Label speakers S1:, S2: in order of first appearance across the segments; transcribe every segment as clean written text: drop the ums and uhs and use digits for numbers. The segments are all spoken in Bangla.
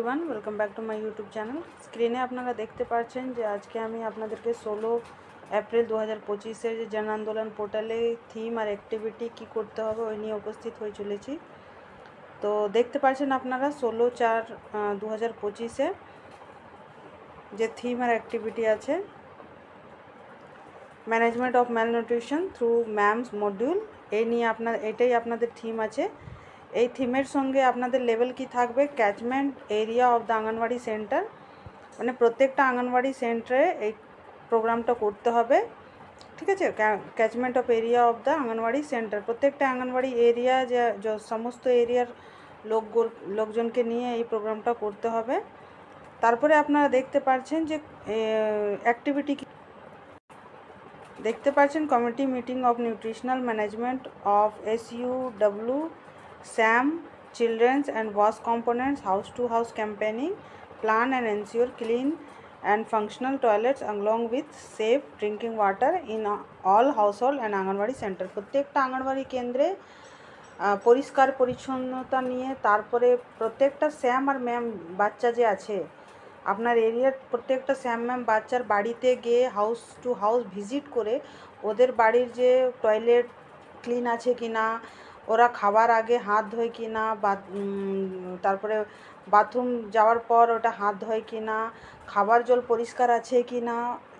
S1: Everyone welcome back to my YouTube channel. स्क्रीने আপনারা দেখতে পাচ্ছেন যে আজকে আমি আপনাদেরকে 16 এপ্রিল 2025 এর যে জন আন্দোলন পোর্টালে থিম আর অ্যাক্টিভিটি কি করতে হবে ওই নিয়ে উপস্থিত হয়ে চলেছি। তো দেখতে পাচ্ছেন আপনারা 16/4/2025 এ যে থিম আর অ্যাক্টিভিটি আছে management of malnutrition through MAMs module, এই নিয়ে এটাই আপনাদের থিম আছে। এই থিমের সঙ্গে আপনাদের লেভেল কি থাকবে, catchment area of the anganwadi centre, মানে প্রত্যেকটা আঙ্গনওয়াড়ি সেন্টারে এই প্রোগ্রামটা করতে হবে। ঠিক আছে, catchment of area of the anganwadi centre, প্রত্যেকটা আঙ্গনওয়াড়ি এরিয়া যে সমস্ত এরিয়ার লোকজনকে নিয়ে এই প্রোগ্রামটা করতে হবে। তারপরে আপনারা দেখতে পাচ্ছেন যে অ্যাক্টিভিটি দেখতে পাচ্ছেন committee meeting of nutritional management of SUW SAM children's and wash components house to house campaigning plan and ensure clean and functional toilets along with safe drinking water in all household and anganwadi centre. প্রত্যেকটা আঙ্গনওয়াড়ি কেন্দ্রে পরিষ্কার পরিচ্ছন্নতা নিয়ে, তারপরে প্রত্যেকটা স্যাম আর ম্যাম বাচ্চা যে আছে আপনার এরিয়ার প্রত্যেকটা স্যাম ম্যাম বাচ্চার বাড়িতে গিয়ে হাউস টু হাউস ভিজিট করে ওদের বাড়ির যে টয়লেট ক্লিন আছে কি না, ওরা খাবার আগে হাত ধোয় কি না, তারপরে বাথরুম যাওয়ার পর ওটা হাত ধোয় কি না, খাবার জল পরিষ্কার আছে কি না,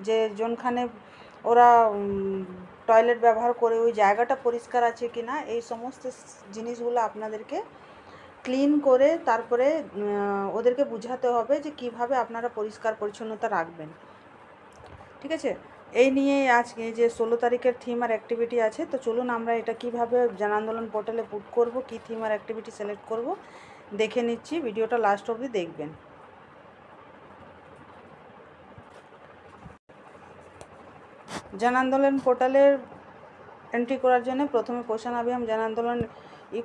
S1: যে যোনখানে ওরা টয়লেট ব্যবহার করে ওই জায়গাটা পরিষ্কার আছে কি না, এই সমস্ত জিনিসগুলো আপনাদেরকে ক্লিন করে তারপরে ওদেরকে বোঝাতে হবে যে কিভাবে আপনারা পরিষ্কার পরিচ্ছন্নতা রাখবেন। ঠিক আছে, এই নিয়ে আজকে যে 16 তারিখের থিম আর অ্যাক্টিভিটি আছে। তো চলুন আমরা এটা কিভাবে জন আন্দোলন পোর্টালে পুট করব, কি থিম আর অ্যাক্টিভিটি সিলেক্ট করব দেখে নিচ্ছি, ভিডিওটা লাস্ট অবধি দেখবেন। জন আন্দোলন পোর্টালের এন্ট্রি করার জন্য প্রথমে পোষণ অভিযান জন আন্দোলন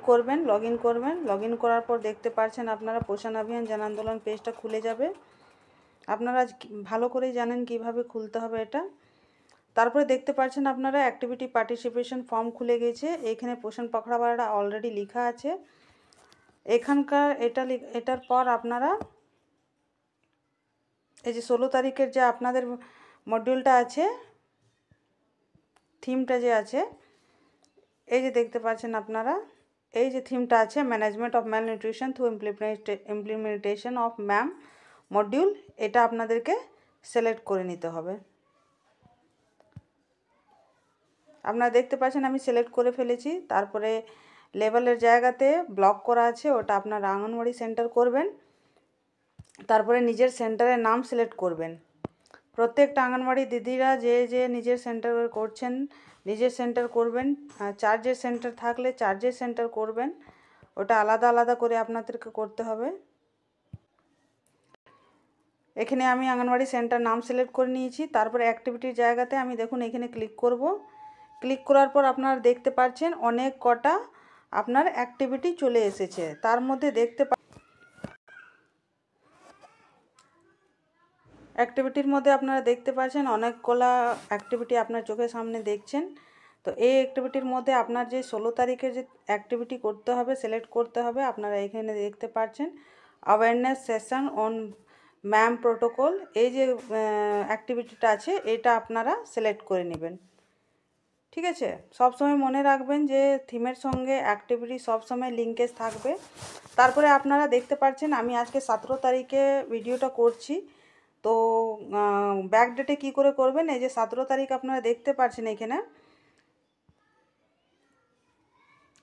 S1: করবেন, লগ ইন করবেন। লগ ইন করার পর দেখতে পাচ্ছেন আপনারা পোষণ অভিযান জন আন্দোলন পেজটা খুলে যাবে। আপনারা ভালো করেই জানেন কিভাবে খুলতে হবে এটা। তারপরে দেখতে পাচ্ছেন আপনারা অ্যাক্টিভিটি পার্টিসিপেশন ফর্ম খুলে গেছে, এখানে পোষণ পাখড়াওয়াড়া অলরেডি লেখা আছে। এখানকার এটার পর আপনারা এই যে 16 তারিখের যে আপনাদের মডিউলটা আছে, থিমটা যে আছে, এই যে দেখতে পাচ্ছেন আপনারা এই যে থিমটা আছে management of malnutrition through implementation of ma'am module, এটা আপনাদেরকে সিলেক্ট করে নিতে হবে। আপনারা দেখতে পাচ্ছেন আমি সিলেক্ট করে ফেলেছি। তারপরে লেভেলের জায়গাতে ব্লক করা আছে, ওটা আপনারা আঙ্গনওয়াড়ি সেন্টার করবেন। তারপরে নিজের সেন্টারের নাম সিলেক্ট করবেন। প্রত্যেকটা আঙ্গনওয়াড়ি দিদিরা যে নিজের সেন্টার করছেন নিজের সেন্টার করবেন, চার্জের সেন্টার থাকলে চার্জের সেন্টার করবেন, ওটা আলাদা আলাদা করে আপনাদেরকে করতে হবে। এখানে আমি আঙ্গনওয়াড়ি সেন্টার নাম সিলেক্ট করে নিয়েছি। তারপরে অ্যাক্টিভিটির জায়গাতে আমি দেখুন এখানে ক্লিক করব। ক্লিক করার পর আপনারা দেখতে পাচ্ছেন অনেক কটা আপনার অ্যাক্টিভিটি চলে এসেছে। তার মধ্যে অ্যাক্টিভিটির মধ্যে আপনারা দেখতে পাচ্ছেন অনেকগুলা অ্যাক্টিভিটি আপনার চোখের সামনে দেখছেন। তো এই অ্যাক্টিভিটির মধ্যে আপনার যে 16 তারিখে যে অ্যাক্টিভিটি করতে হবে সিলেক্ট করতে হবে। আপনারা এখানে দেখতে পাচ্ছেন awareness session on ma'am protocol, এই যে অ্যাক্টিভিটিটা আছে এটা আপনারা সিলেক্ট করে নেবেন। ঠিক আছে, সবসময় মনে রাখবেন যে থিমের সঙ্গে অ্যাক্টিভিটি সবসময় লিঙ্কেজ থাকবে। তারপরে আপনারা দেখতে পাচ্ছেন আমি আজকে 17 তারিখে ভিডিওটা করছি। তো ব্যাক ডেটে কী করে করবেন, এই যে 17 তারিখ আপনারা দেখতে পাচ্ছেন এখানে,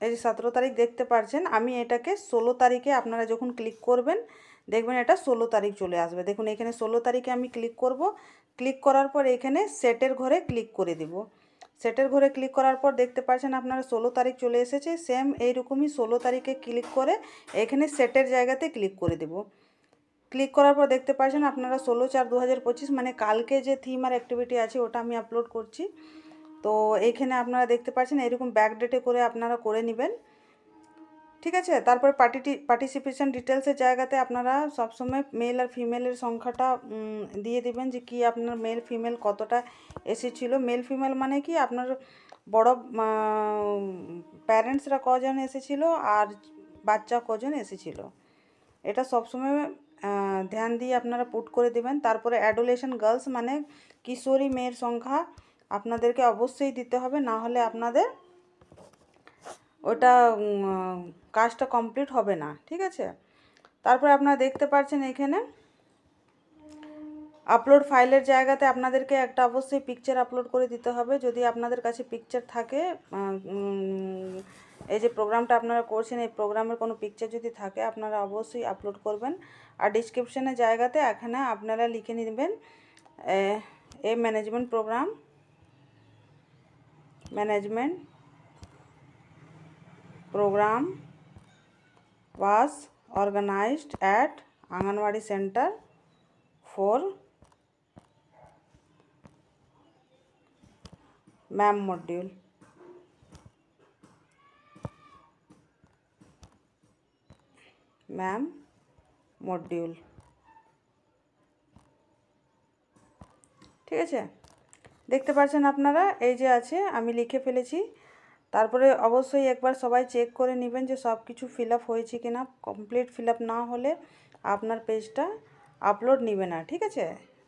S1: এই যে 17 তারিখ দেখতে পাচ্ছেন, আমি এটাকে 16 তারিখে আপনারা যখন ক্লিক করবেন দেখবেন এটা 16 তারিখ চলে আসবে। দেখুন এখানে 16 তারিখে আমি ক্লিক করব। ক্লিক করার পর এখানে সেটের ঘরে ক্লিক করে দেব। সেটের ঘরে ক্লিক করার পর দেখতে পাচ্ছেন আপনারা 16 তারিখ চলে এসেছে। সেম এইরকমই 16 তারিখে ক্লিক করে এখানে সেটের জায়গাতে ক্লিক করে দেব। ক্লিক করার পর দেখতে পাচ্ছেন আপনারা 16/4/2025 মানে কালকে যে থিম আর অ্যাক্টিভিটি আছে ওটা আমি আপলোড করছি। তো এইখানে আপনারা দেখতে পাচ্ছেন এরকম ব্যাক ডেটে করে আপনারা করে নেবেন। ঠিক আছে, তারপর পার্টিসিপেশন ডিটেলসের জায়গাতে আপনারা সবসময় মেল আর ফিমেলের সংখ্যাটা দিয়ে দেবেন যে কি আপনার মেল ফিমেল কতটা এসেছিল। মেল ফিমেল মানে কি আপনার বড় প্যারেন্টসরা কজন এসেছিল আর বাচ্চা কজন এসেছিল, এটা সবসময় ধ্যান দিয়ে আপনারা পুট করে দেবেন। তারপরে অ্যাডোলেশন গার্লস মানে কিশোরী মেয়ের সংখ্যা আপনাদেরকে অবশ্যই দিতে হবে, না হলে আপনাদের ওটা কাজটা কমপ্লিট হবে না, ঠিক আছে। তারপরে আপনারা দেখতে পাচ্ছেন এখানে আপলোড ফাইলের জায়গাতে আপনাদেরকে একটা অবশ্যই পিকচার আপলোড করে দিতে হবে। যদি আপনাদের কাছে পিকচার থাকে, এই যে প্রোগ্রামটা আপনারা করছেন এই প্রোগ্রামের কোনো পিকচার যদি থাকে আপনারা অবশ্যই আপলোড করবেন। আর ডিসক্রিপশনের জায়গাতে এখানে আপনারা লিখে নেবেন a management program was organized at Anganwadi Center for MAM module. ঠিক আছে, দেখতে পাচ্ছেন আপনারা এই যে আছে আমি লিখে ফেলেছি। তারপরে অবশ্যই একবার সবাই চেক করে নেবেন যে সব কিছু ফিল আপ হয়েছে কিনা। কমপ্লিট ফিল আপ না হলে আপনার পেজটা আপলোড নেবে না, ঠিক আছে।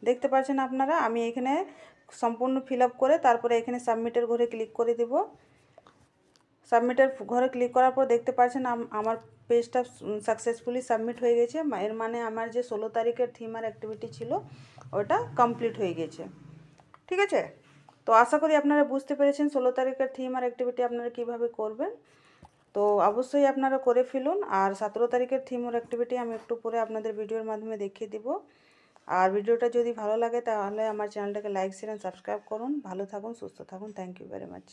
S1: দেখতে পাচ্ছেন আপনারা আমি এখানে সম্পূর্ণ ফিল আপ করে তারপরে এখানে সাবমিটের ঘরে ক্লিক করে দেব। সাবমিটের ঘরে ক্লিক করার পর দেখতে পাচ্ছেন আমার পেজটা সাকসেসফুলি সাবমিট হয়ে গেছে। এর মানে আমার যে 16 তারিখের থিম আর অ্যাক্টিভিটি ছিল ওটা কমপ্লিট হয়ে গেছে, ঠিক আছে। তো আশা করি আপনারা বুঝতে পেরেছেন 16 তারিখের থিম আর অ্যাক্টিভিটি আপনারা কীভাবে করবেন। তো অবশ্যই আপনারা করে ফেলুন। আর 17 তারিখের থিম আর অ্যাক্টিভিটি আমি একটু পরে আপনাদের ভিডিওর মাধ্যমে দেখিয়ে দিব। আর ভিডিওটা যদি ভালো লাগে তাহলে আমার চ্যানেলটাকে লাইক শেয়ার এন্ড সাবস্ক্রাইব করুন। ভালো থাকুন, সুস্থ থাকুন। Thank you very much.